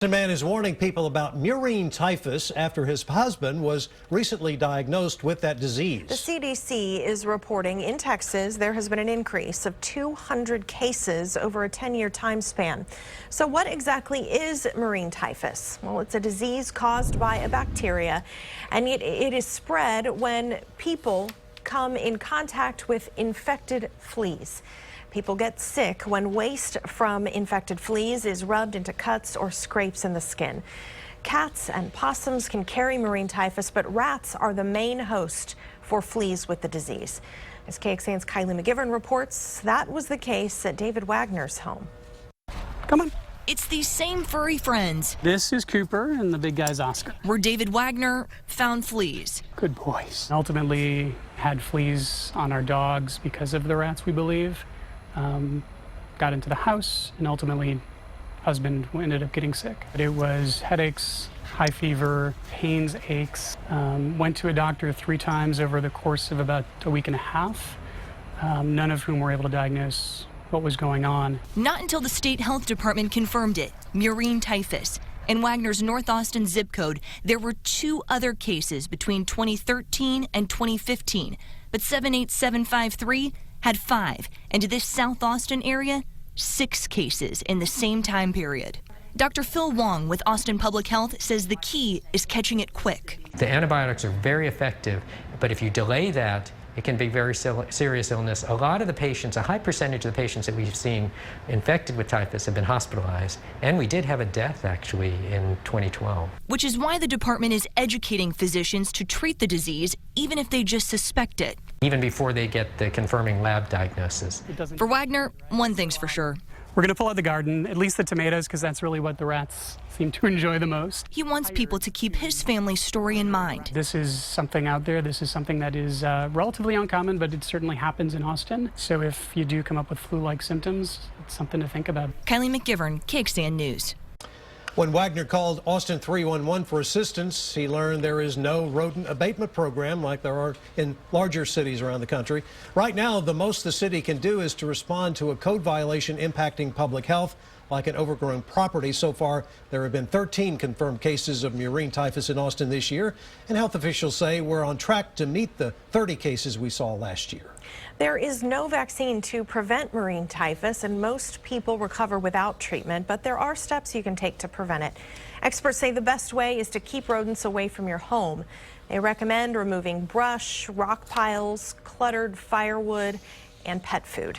A man is warning people about murine typhus after his husband was recently diagnosed with that disease. The CDC is reporting in Texas there has been an increase of 200 cases over a 10-year time span. So what exactly is murine typhus? Well, it's a disease caused by a bacteria, and it is spread when people come in contact with infected fleas. People get sick when waste from infected fleas is rubbed into cuts or scrapes in the skin. Cats and possums can carry murine typhus, but rats are the main host for fleas with the disease. As KXAN's Kylie McGivern reports, that was the case at David Wagner's home. Come on. It's these same furry friends. This is Cooper and the big guy's Oscar. Where David Wagner found fleas. Good boys. Ultimately had fleas on our dogs because of the rats, we believe. Got into the house, and ultimately husband ended up getting sick. It was headaches, high fever, pains, aches. Went to a doctor 3 times over the course of about a week and a half, none of whom were able to diagnose what was going on. Not until the state health department confirmed it, murine typhus. In Wagner's North Austin zip code, there were 2 other cases between 2013 and 2015, but 78753 had 5, and to this South Austin area, 6 cases in the same time period. Dr. Phil Wong with Austin Public Health says the key is catching it quick. The antibiotics are very effective, but if you delay that, it can be very serious illness. A lot of the patients, a high percentage of the patients that we've seen infected with typhus have been hospitalized, and we did have a death actually in 2012. Which is why the department is educating physicians to treat the disease even if they just suspect it. Even before they get the confirming lab diagnosis. For Wagner, one thing's for sure. We're going to pull out the garden, at least the tomatoes, because that's really what the rats seem to enjoy the most. He wants people to keep his family's story in mind. This is something out there. This is something that is relatively uncommon, but it certainly happens in Austin. So if you do come up with flu-like symptoms, it's something to think about. Kylie McGivern, KXAN News. When Wagner called Austin 311 for assistance, he learned there is no rodent abatement program like there are in larger cities around the country. Right now, the most the city can do is to respond to a code violation impacting public health, like an overgrown property. So far, there have been 13 confirmed cases of murine typhus in Austin this year, and health officials say we're on track to meet the 30 cases we saw last year. There is no vaccine to prevent murine typhus, and most people recover without treatment, but there are steps you can take to prevent it. Experts say the best way is to keep rodents away from your home. They recommend removing brush, rock piles, cluttered firewood, and pet food.